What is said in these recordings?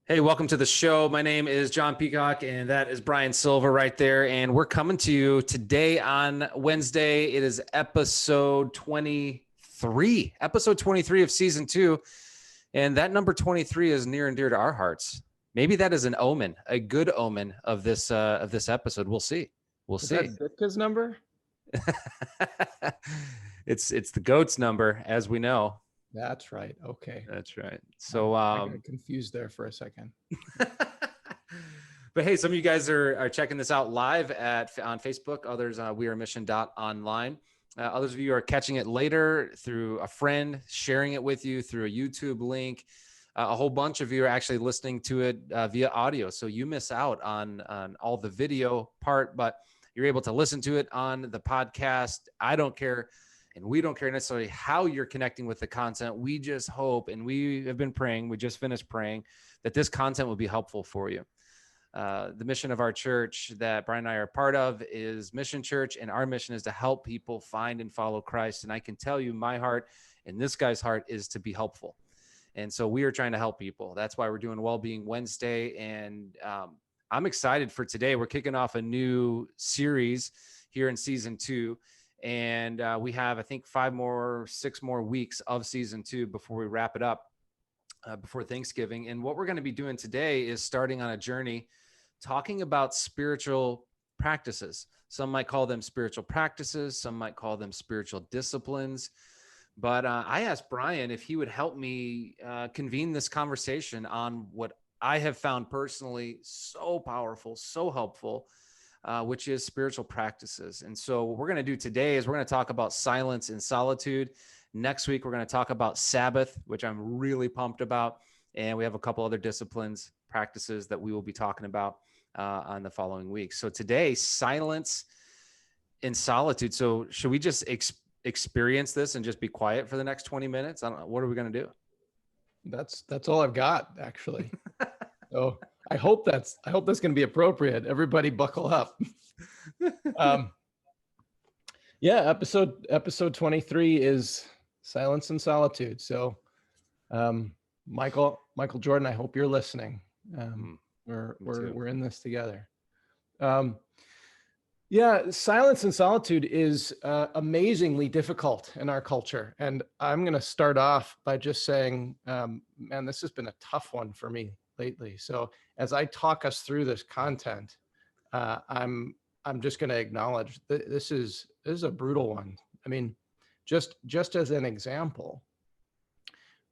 Hey, welcome to the show. My name is John Peacock, and that is Brian Silva right there. And we're coming to you today on Wednesday. It is episode 23, of season 2. And that number 23 is near and dear to our hearts. Maybe that is an omen, a good omen of this episode. We'll see. We'll Is see. that Sitka's number? It's the GOAT's number, as we know. That's right. Okay. That's right. So I got confused there for a second. But hey, some of you guys are checking this out live on Facebook. Others, wearemission.online. Others of you are catching it later through a friend, sharing it with you through a YouTube link. A whole bunch of you are actually listening to it via audio. So you miss out on all the video part, but you're able to listen to it on the podcast. I don't care. And we don't care necessarily how you're connecting with the content. We just hope, and we have been praying, we just finished praying, that this content will be helpful for you. The mission of our church that Brian and I are part of is Mission Church, and our mission is to help people find and follow Christ. And I can tell you my heart and this guy's heart is to be helpful. And so we are trying to help people. That's why we're doing Wellbeing Wednesday. And I'm excited for today. We're kicking off a new series here in season 2. And we have, I think, 6 more weeks of season 2 before we wrap it up before Thanksgiving. And what we're going to be doing today is starting on a journey talking about spiritual practices. Some might call them spiritual practices. Some might call them spiritual disciplines. But I asked Brian if he would help me convene this conversation on what I have found personally so powerful, so helpful, which is spiritual practices. And so what we're going to do today is we're going to talk about silence and solitude. Next week, we're going to talk about Sabbath, which I'm really pumped about. And we have a couple other disciplines, practices that we will be talking about on the following week. So today, silence and solitude. So should we just experience this and just be quiet for the next 20 minutes? I don't know. What are we going to do? That's all I've got, actually. So I hope that's going to be appropriate. Everybody buckle up. Episode 23 is silence and solitude. So Michael Jordan, I hope you're listening. We're in this together. Silence and solitude is amazingly difficult in our culture. And I'm going to start off by just saying, man, this has been a tough one for me lately. So as I talk us through this content, I'm just going to acknowledge that this is a brutal one. I mean, just as an example,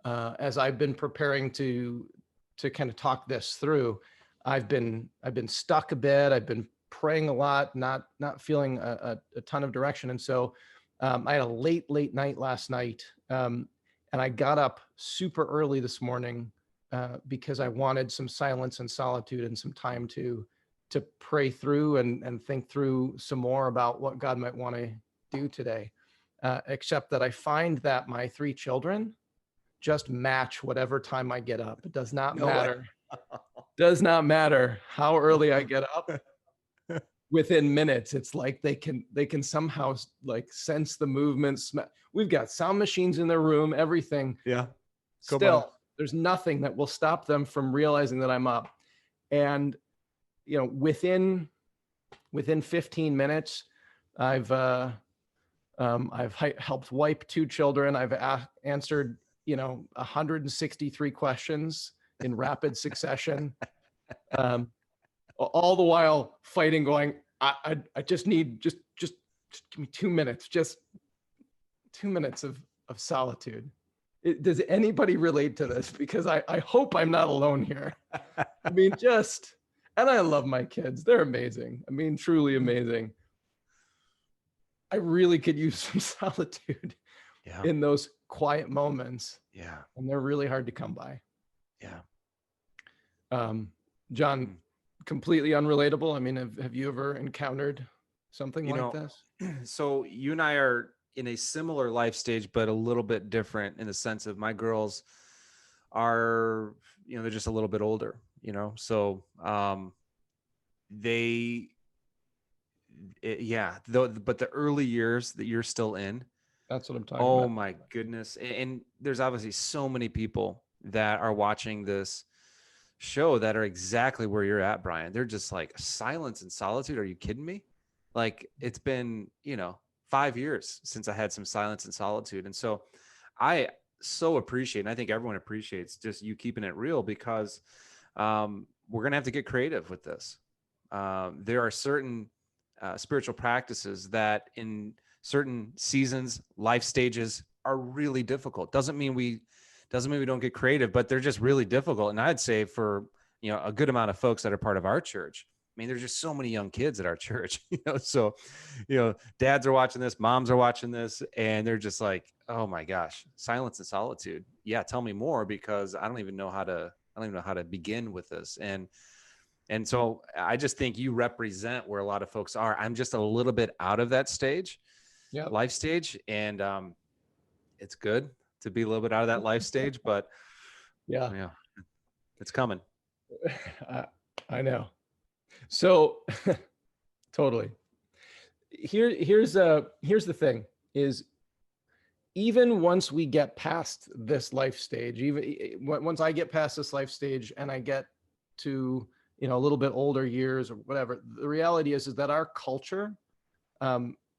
as I've been preparing to kind of talk this through, I've been stuck a bit. I've been praying a lot, not feeling a ton of direction. And so I had a late night last night. And I got up super early this morning because I wanted some silence and solitude and some time to pray through and think through some more about what God might want to do today. Except that I find that my 3 children just match whatever time I get up. It does not matter. Does not matter how early I get up. Within minutes, it's like they can somehow like sense the movements. We've got sound machines in their room, everything. Yeah. Still, there's nothing that will stop them from realizing that I'm up. And within 15 minutes, I've helped wipe 2 children. I've answered 163 questions in rapid succession. All the while fighting, going, I just need just give me 2 minutes, just 2 minutes of solitude. Does anybody relate to this? Because I hope I'm not alone here. I mean, and I love my kids. They're amazing. I mean, truly amazing. I really could use some solitude in those quiet moments. Yeah. And they're really hard to come by. Yeah. John, completely unrelatable. I mean, have you ever encountered something like this? So you and I are in a similar life stage, but a little bit different in the sense of my girls are, they're just a little bit older, so but the early years that you're still in, that's what I'm talking about. Oh my goodness. And there's obviously so many people that are watching this show that are exactly where you're at, Brian. They're just like silence and solitude. Are you kidding me? Like it's been, 5 years since I had some silence and solitude. And so I so appreciate, and I think everyone appreciates just you keeping it real because we're going to have to get creative with this. There are certain spiritual practices that in certain seasons, life stages are really difficult. Doesn't mean we don't get creative, but they're just really difficult. And I'd say for a good amount of folks that are part of our church, I mean, there's just so many young kids at our church, so dads are watching this, moms are watching this, and they're just like, oh my gosh, silence and solitude. Yeah, tell me more, because I don't even know how to begin with this. And so I just think you represent where a lot of folks are. I'm just a little bit out of that stage, life stage. And it's good to be a little bit out of that life stage, but yeah, it's coming. I know. So totally. Here's the thing is, even once we get past this life stage, even once I get past this life stage and I get to, a little bit older years or whatever, the reality is that our culture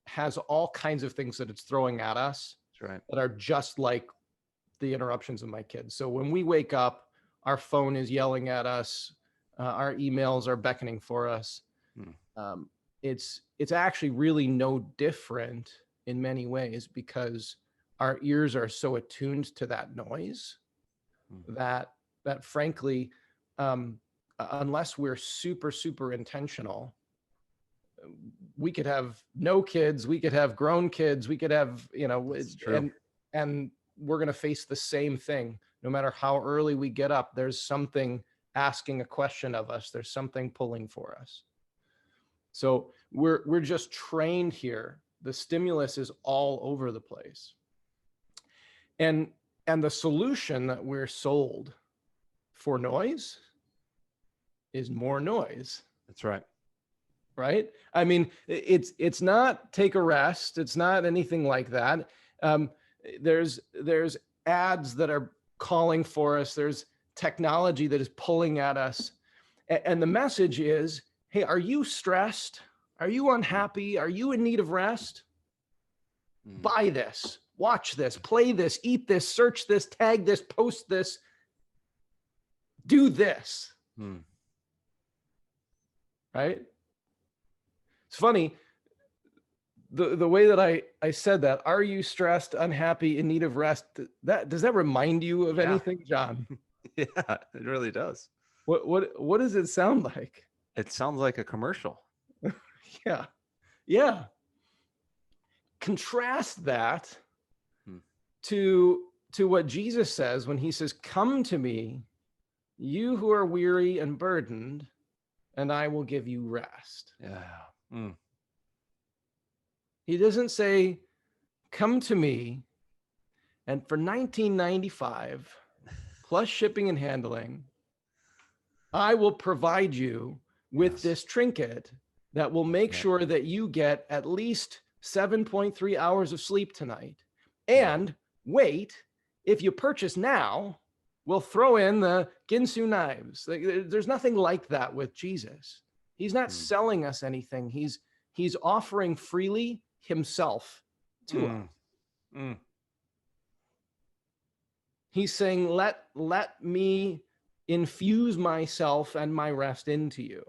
has all kinds of things that it's throwing at us. That's right. That are just like the interruptions of my kids. So when we wake up, our phone is yelling at us. Our emails are beckoning for us. It's actually really no different in many ways, because our ears are so attuned to that noise that frankly, unless we're super, super intentional, we could have no kids, we could have grown kids, we could have, and we're going to face the same thing. No matter how early we get up, there's something asking a question of us. There's something pulling for us. So we're just trained here. The stimulus is all over the place. And the solution that we're sold for noise is more noise. That's right. Right? I mean, it's not take a rest. It's not anything like that. There's ads that are calling for us. There's technology that is pulling at us. And the message is, hey, are you stressed? Are you unhappy? Are you in need of rest? Buy this, watch this, play this, eat this, search this, tag this, post this, do this. Right? It's funny. The way that I said that, are you stressed, unhappy, in need of rest? Does that remind you of anything, John? Yeah, it really does. What does it sound like? It sounds like a commercial. Yeah. Contrast that to what Jesus says when he says, "Come to me, you who are weary and burdened, and I will give you rest." Yeah. He doesn't say, "Come to me, and for $19.95 plus shipping and handling, I will provide you with this trinket that will make sure that you get at least 7.3 hours of sleep tonight. And wait, if you purchase now, we'll throw in the Ginsu knives." There's nothing like that with Jesus. He's not selling us anything. He's offering freely himself to us. He's saying, let me infuse myself and my rest into you.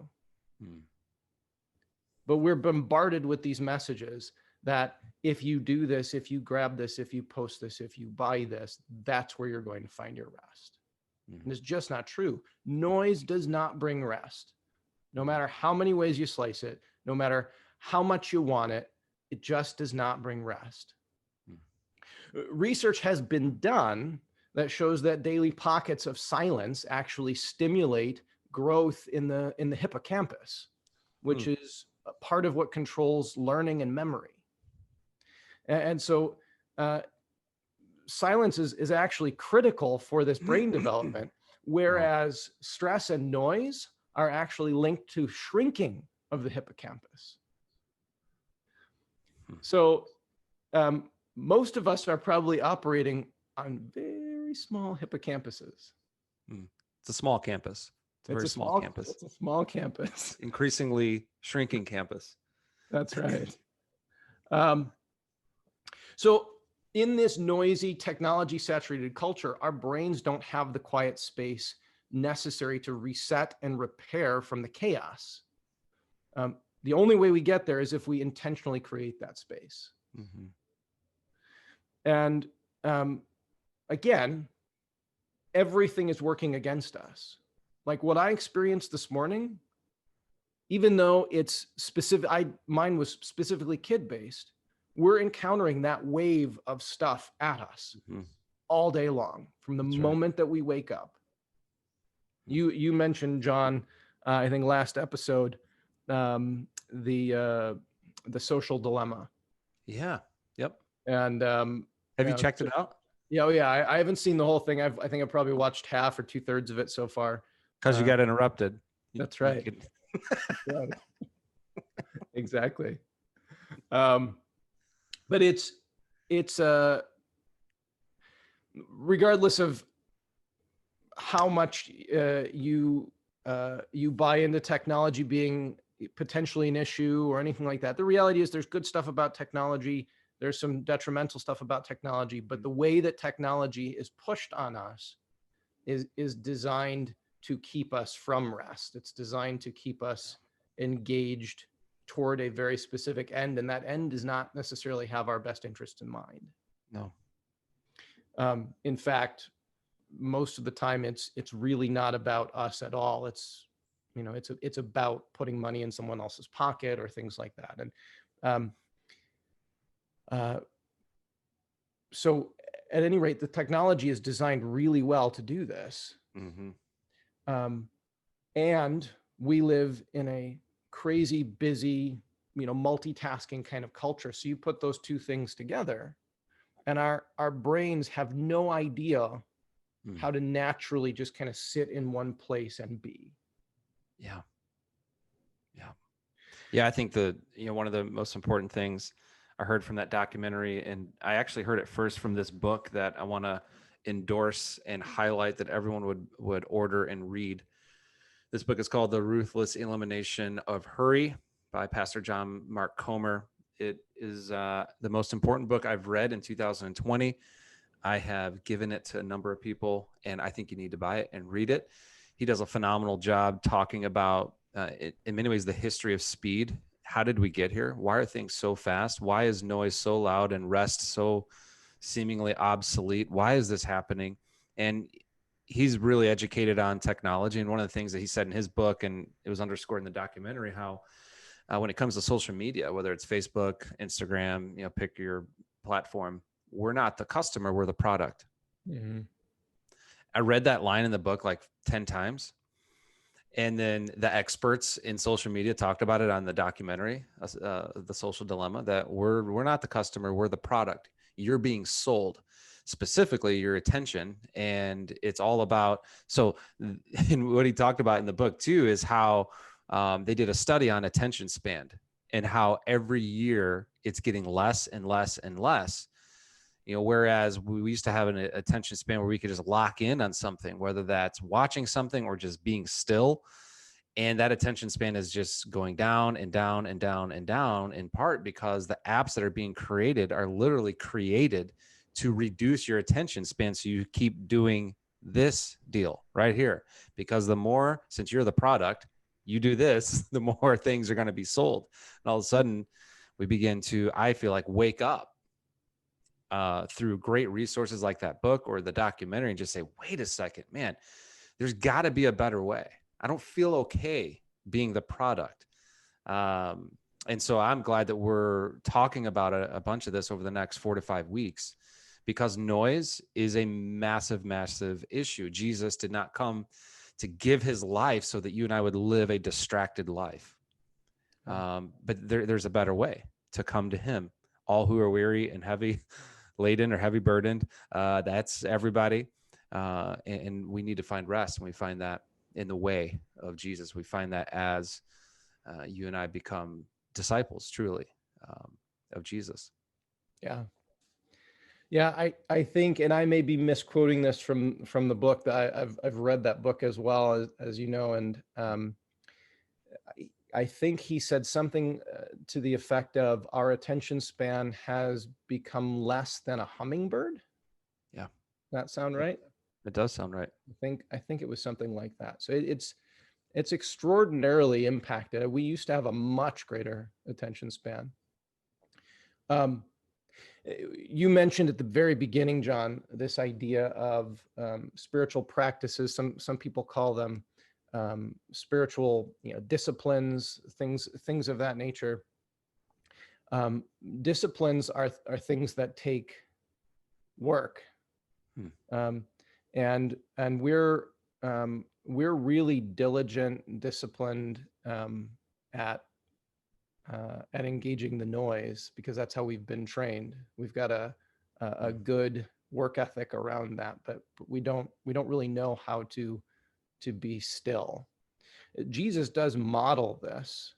But we're bombarded with these messages that if you do this, if you grab this, if you post this, if you buy this, that's where you're going to find your rest. And it's just not true. Noise does not bring rest. No matter how many ways you slice it, no matter how much you want it, it just does not bring rest. Research has been done that shows that daily pockets of silence actually stimulate growth in the hippocampus, which is a part of what controls learning and memory. And so silence is actually critical for this brain development, whereas stress and noise are actually linked to shrinking of the hippocampus. So most of us are probably operating on very small hippocampuses. It's a small campus. It's a very small campus. It's a small campus. Increasingly shrinking campus. That's right. So in this noisy, technology saturated culture, our brains don't have the quiet space necessary to reset and repair from the chaos. The only way we get there is if we intentionally create that space. Mm-hmm. And again, everything is working against us. Like what I experienced this morning, even though it's specific, mine was specifically kid-based, we're encountering that wave of stuff at us all day long from the moment that we wake up. You mentioned, Jon, I think last episode, the social dilemma. Yeah. Yep. And have you checked it out? Yeah, yeah. I haven't seen the whole thing. I think I've probably watched half or 2/3 of it so far. Because you got interrupted. That's right. Right. Exactly. But it's regardless of how much you buy into technology being potentially an issue or anything like that, the reality is there's good stuff about technology. There's some detrimental stuff about technology, but the way that technology is pushed on us is designed to keep us from rest. It's designed to keep us engaged toward a very specific end, and that end does not necessarily have our best interest in mind. No. In fact, most of the time, it's really not about us at all. It's it's about putting money in someone else's pocket or things like that. And so, at any rate, the technology is designed really well to do this. And we live in a crazy busy, multitasking kind of culture. So you put those two things together, and our brains have no idea how to naturally just kind of sit in one place and be. Yeah. I think one of the most important things I heard from that documentary, and I actually heard it first from this book that I want to endorse and highlight that everyone would order and read. This book is called The Ruthless Elimination of Hurry by Pastor John Mark Comer. It is the most important book I've read in 2020. I have given it to a number of people, and I think you need to buy it and read it. He does a phenomenal job talking about, in many ways, the history of speed. How did we get here? Why are things so fast? Why is noise so loud and rest so seemingly obsolete? Why is this happening? And he's really educated on technology. And one of the things that he said in his book, and it was underscored in the documentary, how when it comes to social media, whether it's Facebook, Instagram, pick your platform, we're not the customer, we're the product. I read that line in the book like 10 times. And then the experts in social media talked about it on the documentary, The Social Dilemma, that we're not the customer, we're the product. You're being sold, specifically your attention. And it's all about, and what he talked about in the book too, is how they did a study on attention span and how every year it's getting less and less and less. Whereas we used to have an attention span where we could just lock in on something, whether that's watching something or just being still. And that attention span is just going down and down and down and down, in part because the apps that are being created are literally created to reduce your attention span. So you keep doing this deal right here, because since you're the product, you do this, the more things are going to be sold. And all of a sudden we begin to, I feel like, wake up through great resources like that book or the documentary and just say, wait a second, man, there's got to be a better way. I don't feel okay being the product. And so I'm glad that we're talking about a bunch of this over the next 4 to 5 weeks, because noise is a massive, massive issue. Jesus did not come to give his life so that you and I would live a distracted life. But there's a better way to come to him. All who are weary and heavy laden or heavy burdened, that's everybody. And we need to find rest. And we find that in the way of Jesus. We find that as you and I become disciples, truly, of Jesus. Yeah. Yeah, I think, and I may be misquoting this from the book that I've read that book as well as you know, and I think he said something to the effect of our attention span has become less than a hummingbird. Yeah. That sound right? It does sound right. I think it was something like that. So it's extraordinarily impacted. We used to have a much greater attention span. Um, you mentioned at the very beginning, Jon, this idea of spiritual practices. Some people call them spiritual, disciplines, things of that nature. Disciplines are things that take work, um, and we're really diligent, disciplined at engaging the noise because that's how we've been trained. We've got a good work ethic around that, but we don't really know how to be still. Jesus does model this.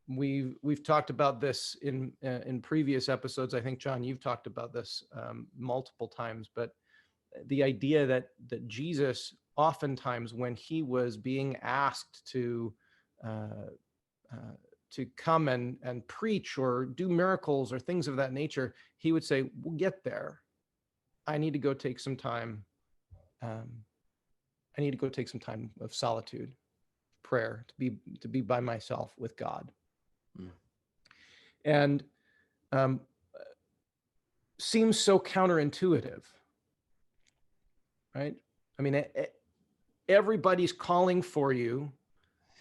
We've talked about this in previous episodes. I think, Jon, you've talked about this multiple times, but the idea that Jesus oftentimes, when he was being asked uh, to come and preach or do miracles or things of that nature, he would say, "We'll get there. I need to go take some time. I need to go take some time of solitude, prayer, to be by myself with God." And um, seems so counterintuitive, right? I mean, everybody's calling for you.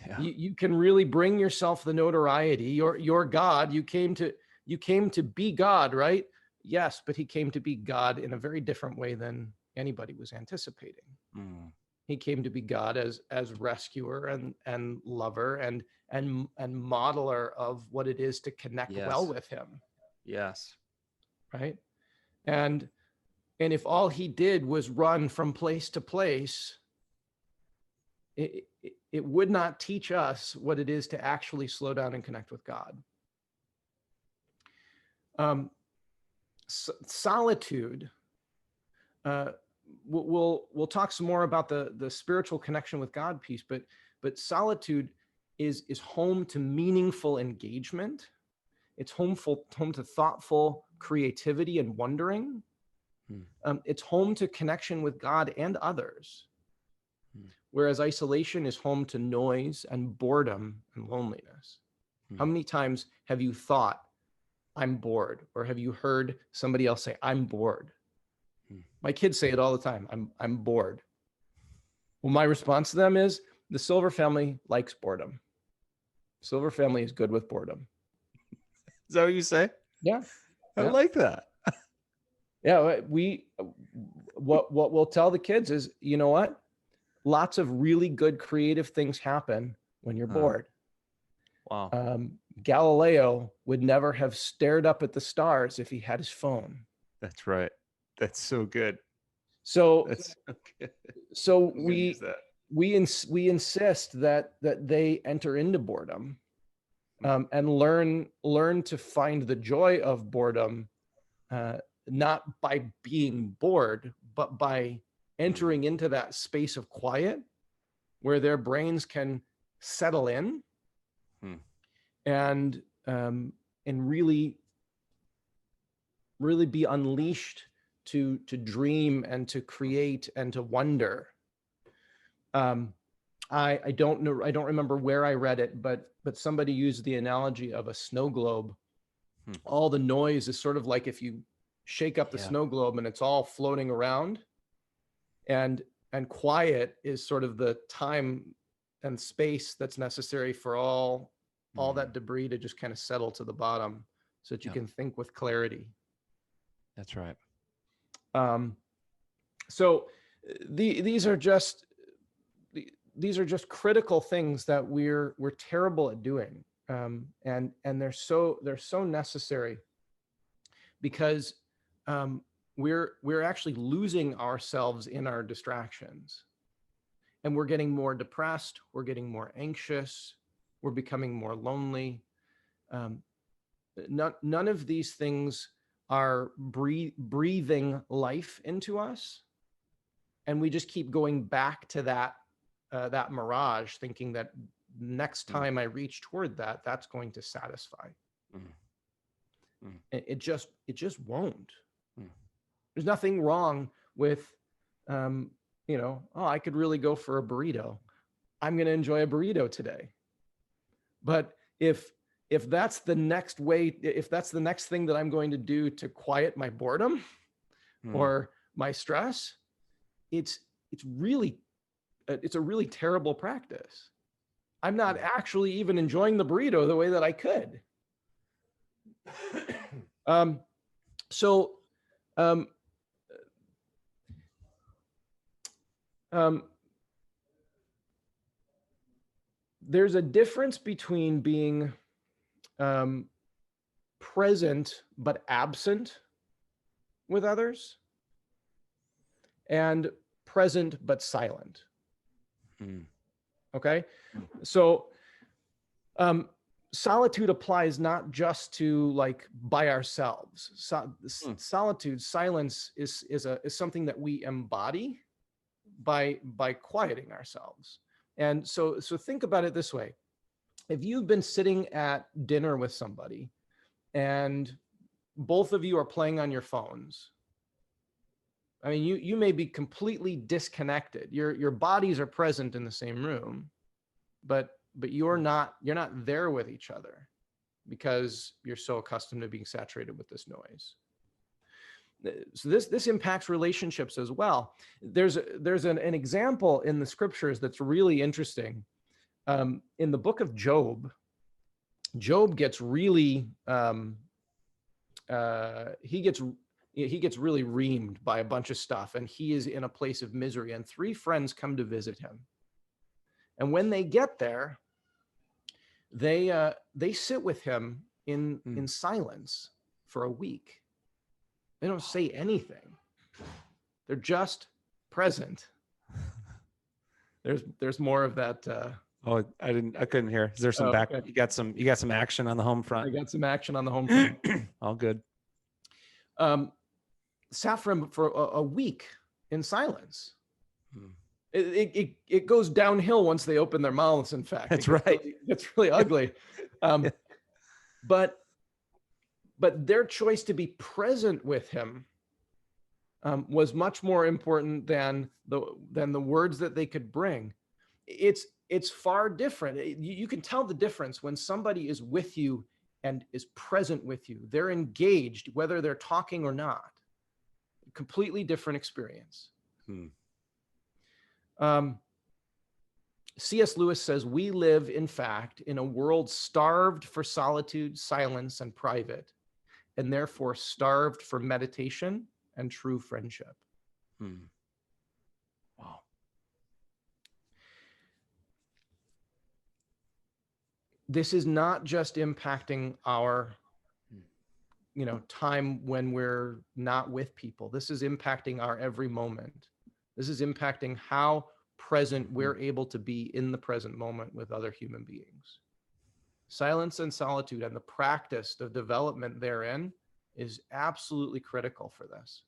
Yeah. You can really bring yourself the notoriety. You're God. You came to be God, right? Yes, but he came to be God in a very different way than anybody was anticipating. He came to be God as rescuer and lover and modeler of what it is to connect well with him. Yes. Right. And if all he did was run from place to place, it would not teach us what it is to actually slow down and connect with God. Solitude. We'll talk some more about the spiritual connection with God piece, but solitude is home to meaningful engagement. It's home to thoughtful creativity and wondering. It's home to connection with God and others. Whereas isolation is home to noise and boredom and loneliness. How many times have you thought, "I'm bored," or have you heard somebody else say, "I'm bored"? My kids say it all the time. I'm bored. Well, my response to them is, the Silver family likes boredom. Silver family is good with boredom. Is that what you say? Yeah. I like that. Yeah. What we'll tell the kids is, you know what? Lots of really good creative things happen when you're bored. Wow. Galileo would never have stared up at the stars if he had his phone. That's right. That's so good. So That's so good. So we insist that they enter into boredom, and learn to find the joy of boredom, not by being bored, but by entering into that space of quiet where their brains can settle in and really be unleashed to dream and to create and to wonder. I don't know. I don't remember where I read it, but somebody used the analogy of a snow globe. All the noise is sort of like if you shake up the snow globe and it's all floating around, and quiet is sort of the time and space that's necessary for all that debris to just kind of settle to the bottom, so that you can think with clarity. That's right. So these are just critical things that we're terrible at doing, and they're so necessary, because we're actually losing ourselves in our distractions, and we're getting more depressed, we're getting more anxious, we're becoming more lonely. None of these things are breathing life into us, and we just keep going back to that mirage, thinking that next time I reach toward that, that's going to satisfy. It just won't. There's nothing wrong with, I could really go for a burrito. I'm going to enjoy a burrito today. But if that's the next way, if that's the next thing that I'm going to do to quiet my boredom or my stress, it's a really terrible practice. I'm not actually even enjoying the burrito the way that I could. There's a difference between being present but absent with others and present but silent. Okay? So solitude applies not just to like by ourselves. Solitude, silence is something that we embody by quieting ourselves. And so think about it this way. If you've been sitting at dinner with somebody and both of you are playing on your phones, I mean, you may be completely disconnected. Your bodies are present in the same room, but you're not there with each other because you're so accustomed to being saturated with this noise. So this impacts relationships as well. There's an example in the scriptures that's really interesting. In the book of Job gets really he gets really reamed by a bunch of stuff, and he is in a place of misery, and 3 friends come to visit him. And when they get there, they sit with him in silence for a week. They don't say anything. They're just present. There's more of that. I couldn't hear. Is there some back? Okay. You got some action on the home front. I got some action on the home front. All good. Sat for him for a week in silence. It goes downhill once they open their mouths. In fact, that's right. It's really ugly. But their choice to be present with him was much more important than the words that they could bring. It's far different. You can tell the difference when somebody is with you and is present with you. They're engaged, whether they're talking or not. Completely different experience. C.S. Lewis says, we live, in fact, in a world starved for solitude, silence, and private, and therefore starved for meditation and true friendship. Wow. This is not just impacting our time when we're not with people. This is impacting our every moment. This is impacting how present we're able to be in the present moment with other human beings. Silence and solitude and the practice of development therein is absolutely critical for this.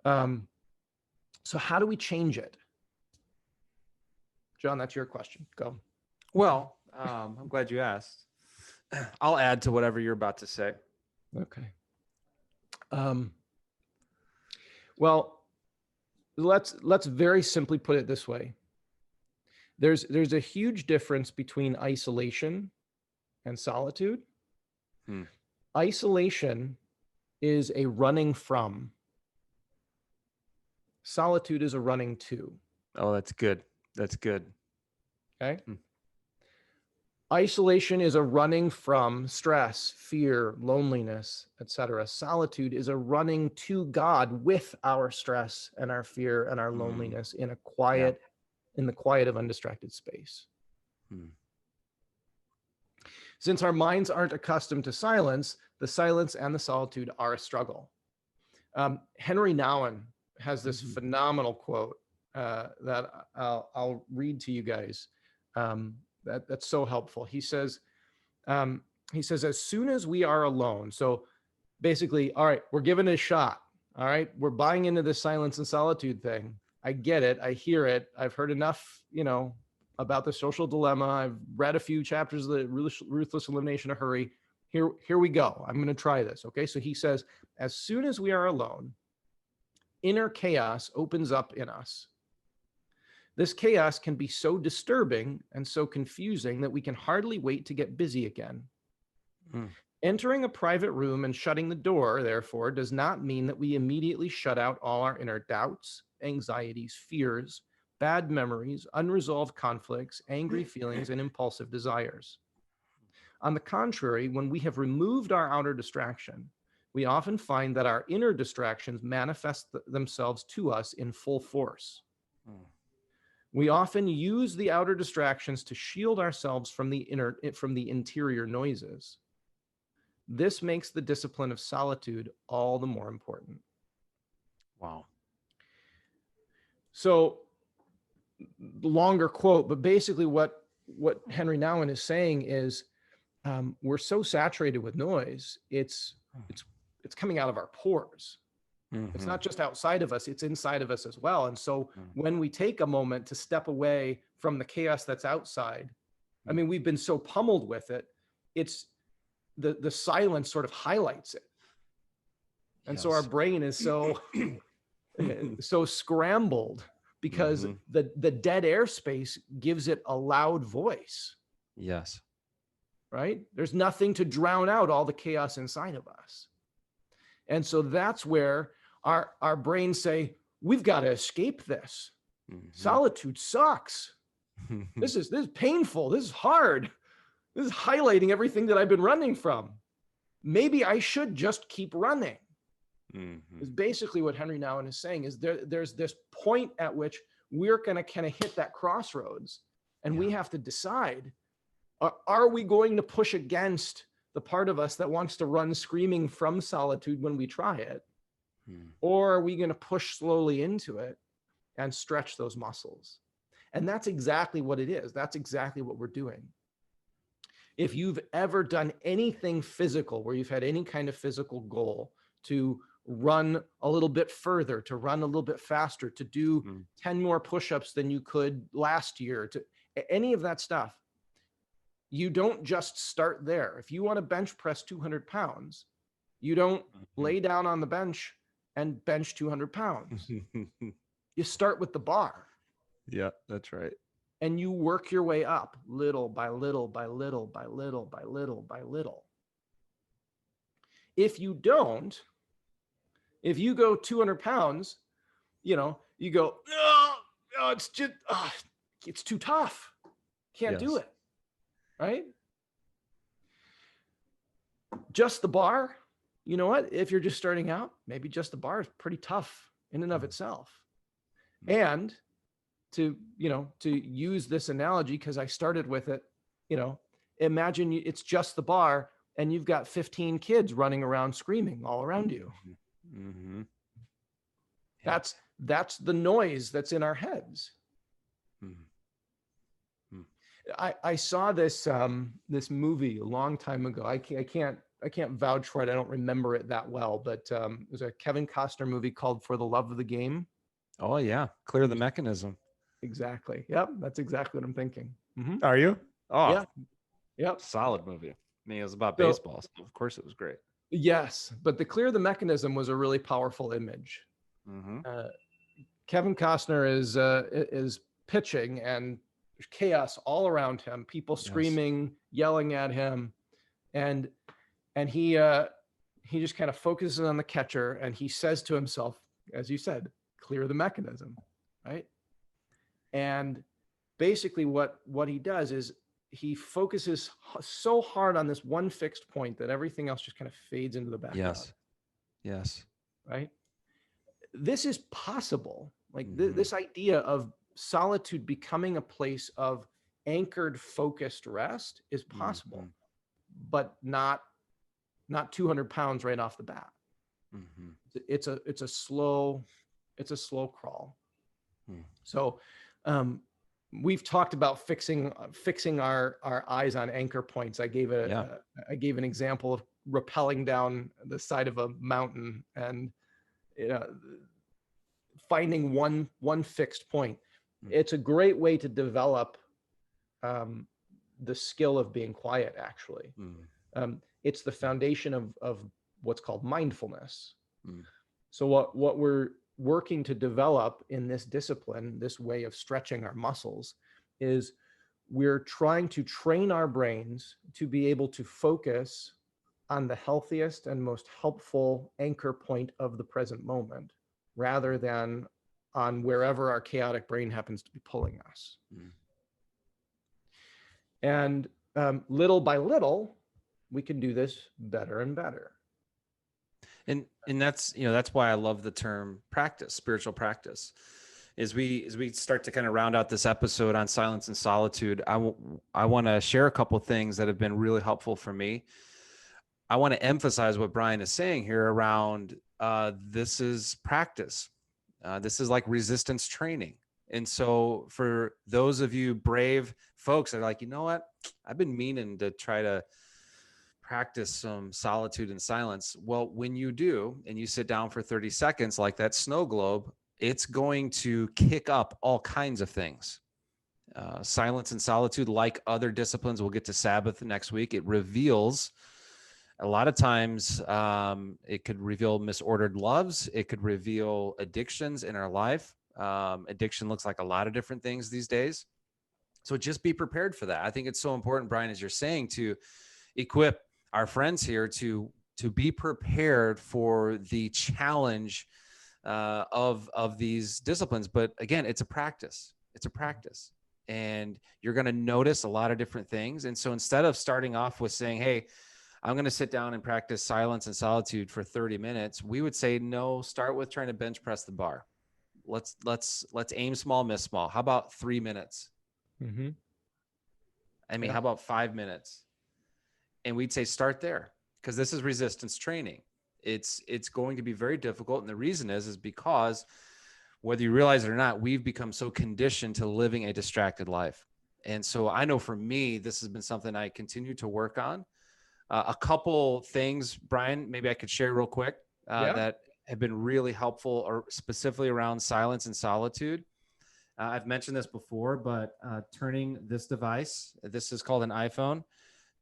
So how do we change it? John, that's your question. Go. Well, I'm glad you asked. I'll add to whatever you're about to say. Okay. Well, let's very simply put it this way. There's a huge difference between isolation and solitude. Isolation is a running from. Solitude is a running to. Oh, that's good. That's good. Okay. Isolation is a running from stress, fear, loneliness, etc. Solitude is a running to God with our stress and our fear and our loneliness in the quiet of undistracted space. Since our minds aren't accustomed to silence, the silence and the solitude are a struggle. Henry Nouwen has this phenomenal quote that I'll read to you guys. That's so helpful. He says, as soon as we are alone, so basically, all right, we're giving it a shot. All right, we're buying into this silence and solitude thing. I get it. I hear it. I've heard enough, about the social dilemma. I've read a few chapters of the Ruthless Elimination of Hurry. Here we go. I'm going to try this. Okay. So he says, as soon as we are alone, inner chaos opens up in us. This chaos can be so disturbing and so confusing that we can hardly wait to get busy again. Entering a private room and shutting the door, therefore, does not mean that we immediately shut out all our inner doubts, anxieties, fears, bad memories, unresolved conflicts, angry feelings, and impulsive desires. On the contrary, when we have removed our outer distraction, we often find that our inner distractions manifest themselves to us in full force. We often use the outer distractions to shield ourselves from the interior noises. This makes the discipline of solitude all the more important. Wow. So, longer quote, but basically what Henry Nouwen is saying is, we're so saturated with noise, it's coming out of our pores. It's not just outside of us, it's inside of us as well. And so when we take a moment to step away from the chaos that's outside, I mean, we've been so pummeled with it, it's the silence sort of highlights it. And so our brain is so scrambled because the dead airspace gives it a loud voice. Yes. Right? There's nothing to drown out all the chaos inside of us. And so that's where our brains say, we've got to escape this. Solitude sucks. This is painful. This is hard. This is highlighting everything that I've been running from. Maybe I should just keep running. Is basically what Henry Nouwen is saying, is there's this point at which we're going to kind of hit that crossroads, and we have to decide, are we going to push against the part of us that wants to run screaming from solitude when we try it? Or are we going to push slowly into it and stretch those muscles? And that's exactly what it is. That's exactly what we're doing. If you've ever done anything physical, where you've had any kind of physical goal to run a little bit further, to run a little bit faster, to do 10 more push-ups than you could last year, to any of that stuff, you don't just start there. If you want to bench press 200 pounds, you don't lay down on the bench and bench 200 pounds. You start with the bar. Yeah, that's right. And you work your way up little by little by little by little by little by little. If you don't, if you go 200 pounds, you go, it's just, it's too tough. Can't do it. Right? Just the bar, you know what? If you're just starting out, maybe just the bar is pretty tough in and of itself. And to use this analogy, because I started with it, imagine it's just the bar and you've got 15 kids running around screaming all around you. That's the noise that's in our heads. I saw this movie a long time ago. I can't vouch for it. I don't remember it that well, but it was a Kevin Costner movie called For the Love of the Game. Oh yeah, Clear the Mechanism. Exactly. Yep, that's exactly what I'm thinking. Are you? Oh yeah. Yep. Solid movie. I mean, it was about baseball, so of course it was great. Yes, but the Clear the Mechanism was a really powerful image. Kevin Costner is pitching, and there's chaos all around him. People screaming, yelling at him, and he just kind of focuses on the catcher, and he says to himself, as you said, clear the mechanism, right? And basically what he does is he focuses so hard on this one fixed point that everything else just kind of fades into the background. Yes. Right? This is possible. Like this idea of solitude becoming a place of anchored, focused rest is possible, but not 200 pounds right off the bat. It's a slow crawl. So we've talked about fixing our eyes on anchor points. I gave an example of rappelling down the side of a mountain and, you know, finding one fixed point. It's a great way to develop the skill of being quiet, actually. It's the foundation of what's called mindfulness. So what we're working to develop in this discipline, this way of stretching our muscles, is we're trying to train our brains to be able to focus on the healthiest and most helpful anchor point of the present moment, rather than on wherever our chaotic brain happens to be pulling us. And little by little, we can do this better and better. And that's, you know, that's why I love the term practice, spiritual practice. As we start to kind of round out this episode on silence and solitude, I want to share a couple things that have been really helpful for me. I want to emphasize what Bryan is saying here around this is practice. This is like resistance training. And so for those of you brave folks that are like, you know what, I've been meaning to try to practice some solitude and silence. Well, when you do, and you sit down for 30 seconds, like that snow globe, it's going to kick up all kinds of things. Silence and solitude, like other disciplines, we'll get to Sabbath next week. It reveals a lot of times, it could reveal misordered loves. It could reveal addictions in our life. Addiction looks like a lot of different things these days. So just be prepared for that. I think it's so important, Bryan, as you're saying, to equip our friends here to be prepared for the challenge of these disciplines. But again, it's a practice. It's a practice. And you're going to notice a lot of different things. And so instead of starting off with saying, hey, I'm going to sit down and practice silence and solitude for 30 minutes, we would say, no, start with trying to bench press the bar. Let's aim small, miss small. How about 3 minutes? I mean, how about 5 minutes? And we'd say start there, because this is resistance training. It's going to be very difficult. And the reason is because whether you realize it or not, we've become so conditioned to living a distracted life. And so I know for me, this has been something I continue to work on. A couple things, Bryan, maybe I could share real quick that have been really helpful, or specifically around silence and solitude. I've mentioned this before, but turning this device, this is called an iPhone,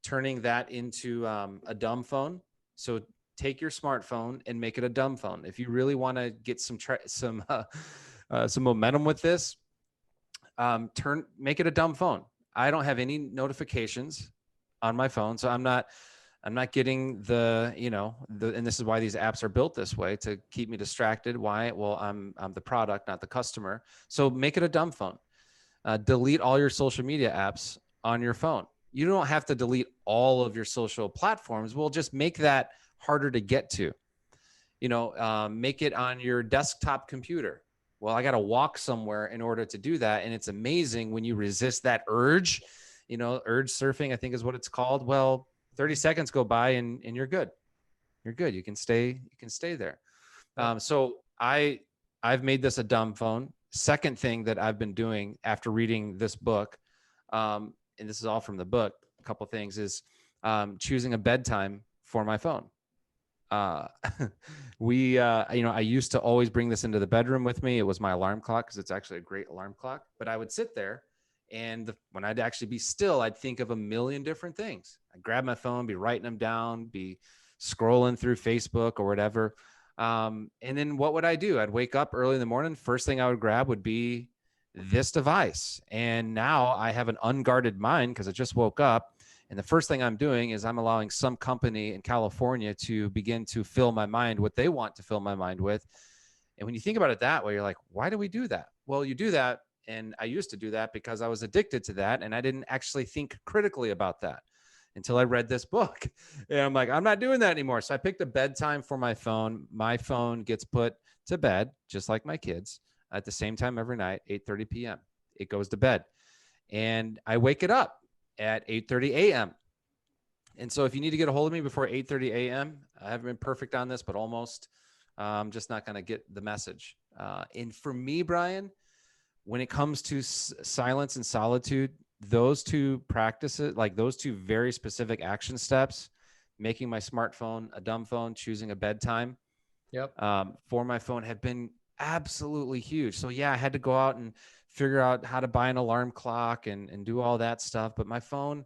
turning that into a dumb phone. So take your smartphone and make it a dumb phone. If you really want to get some momentum with this, make it a dumb phone. I don't have any notifications on my phone, so I'm not getting and this is why these apps are built this way, to keep me distracted. Why? Well, I'm the product, not the customer. So make it a dumb phone. Delete all your social media apps on your phone. You don't have to delete all of your social platforms. We'll just make that harder to get to. Make it on your desktop computer. Well, I got to walk somewhere in order to do that. And it's amazing when you resist that urge, urge surfing, I think is what it's called. Well, 30 seconds go by and you're good. You're good. You can stay there. So I've made this a dumb phone. Second thing that I've been doing after reading this book, and this is all from the book, a couple things, is choosing a bedtime for my phone. I used to always bring this into the bedroom with me. It was my alarm clock, because it's actually a great alarm clock. But I would sit there, and when I'd actually be still, I'd think of a million different things. I'd grab my phone, be writing them down, be scrolling through Facebook or whatever. And then what would I do? I'd wake up early in the morning. First thing I would grab would be this device. And now I have an unguarded mind, because I just woke up. And the first thing I'm doing is I'm allowing some company in California to begin to fill my mind what they want to fill my mind with. And when you think about it that way, you're like, why do we do that? Well, you do that. And I used to do that because I was addicted to that. And I didn't actually think critically about that until I read this book. And I'm like, I'm not doing that anymore. So I picked a bedtime for my phone. My phone gets put to bed, just like my kids, at the same time every night, 8:30 p.m. It goes to bed. And I wake it up at 8:30 a.m. And so if you need to get a hold of me before 8:30 a.m., I haven't been perfect on this, but almost. I'm just not going to get the message. And for me, Bryan, when it comes to silence and solitude, those two practices, like those two very specific action steps, making my smartphone a dumb phone, choosing a bedtime Yep. for my phone have been absolutely huge. So yeah, I had to go out and figure out how to buy an alarm clock and do all that stuff. But my phone,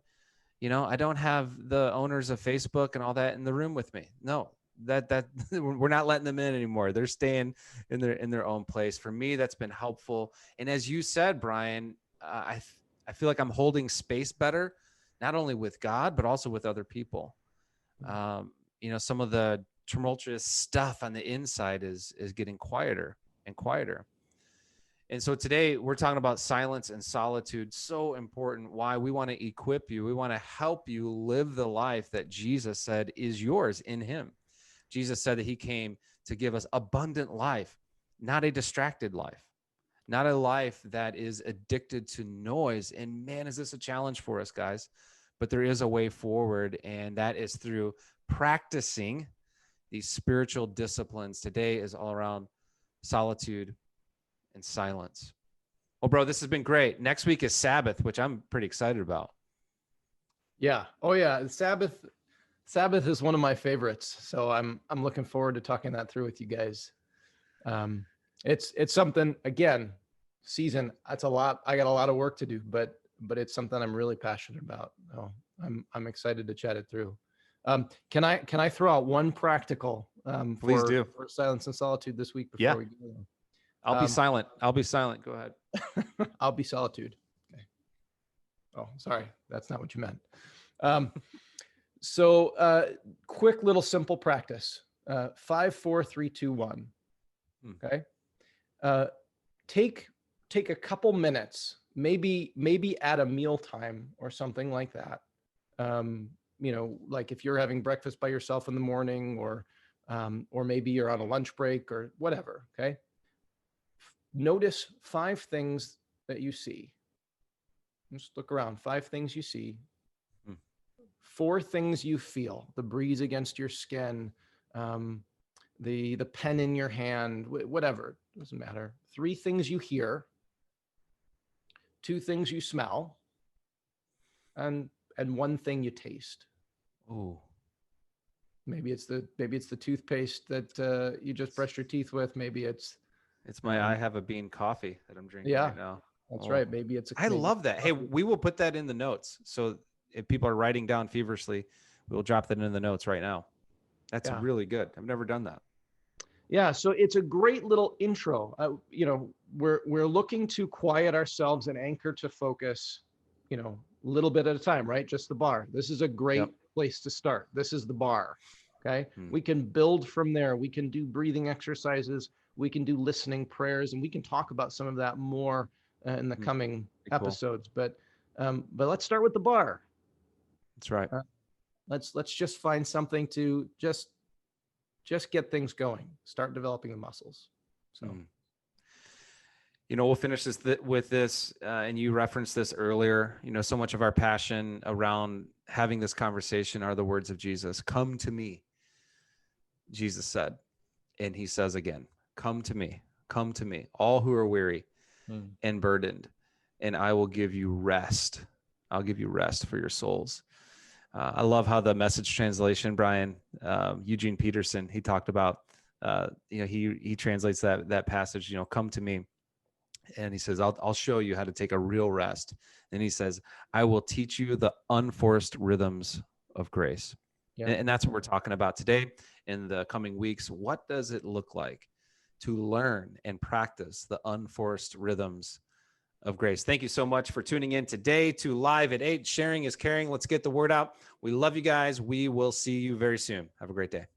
I don't have the owners of Facebook and all that in the room with me. No, that we're not letting them in anymore. They're staying in their own place. For me, that's been helpful. And as you said, Bryan, I feel like I'm holding space better, not only with God but also with other people. Some of the tumultuous stuff on the inside is getting quieter and quieter. And so today we're talking about silence and solitude. So important. Why? We want to equip you. We want to help you live the life that Jesus said is yours in him. Jesus said that he came to give us abundant life, not a distracted life, not a life that is addicted to noise. And man, is this a challenge for us, guys? But there is a way forward, and that is through practicing these spiritual disciplines. Today is all around solitude and silence. Well, bro, this has been great. Next week is Sabbath, which I'm pretty excited about. Yeah. Oh yeah. Sabbath is one of my favorites. So I'm looking forward to talking that through with you guys. It's something, again, season. That's a lot. I got a lot of work to do, but it's something I'm really passionate about. So I'm excited to chat it through. Can I throw out one practical Please do. for silence and solitude this week before we go? I'll be silent. I'll be silent. Go ahead. I'll be solitude. Okay. Oh, sorry. That's not what you meant. So quick little simple practice. 5, 4, 3, 2, 1. Okay. Take a couple minutes, maybe at a mealtime or something like that. Like if you're having breakfast by yourself in the morning, or maybe you're on a lunch break or whatever. Okay. Notice 5 things that you see. Just look around. 5 things you see. 4 things you feel: the breeze against your skin, the pen in your hand, whatever, doesn't matter. 3 things you hear, 2 things you smell, and 1 thing you taste. Ooh. Maybe it's the toothpaste that you just brushed your teeth with. Maybe it's my I have a bean coffee that I'm drinking right now. That's right. Maybe it's I love that. Hey, we will put that in the notes. So if people are writing down feverishly, we'll drop that in the notes right now. That's really good. I've never done that. Yeah. So it's a great little intro. We're looking to quiet ourselves and anchor to focus, a little bit at a time, right? Just the bar. This is a great place to start. This is the bar. Okay. We can build from there. We can do breathing exercises. We can do listening prayers, and we can talk about some of that more in the coming episodes. But let's start with the bar. That's right. Let's just find something to just get things going. Start developing the muscles. So, we'll finish this with this, and you referenced this earlier. So much of our passion around having this conversation are the words of Jesus. Come to me, Jesus said, and he says again, come to me, all who are weary and burdened, and I will give you rest. I'll give you rest for your souls. I love how the Message translation, Bryan, Eugene Peterson, he talked about, he translates that passage, come to me. And he says, I'll show you how to take a real rest. And he says, I will teach you the unforced rhythms of grace. Yeah. And that's what we're talking about today in the coming weeks. What does it look like to learn and practice the unforced rhythms of grace? Thank you so much for tuning in today to Live at 8. Sharing is caring. Let's get the word out. We love you guys. We will see you very soon. Have a great day.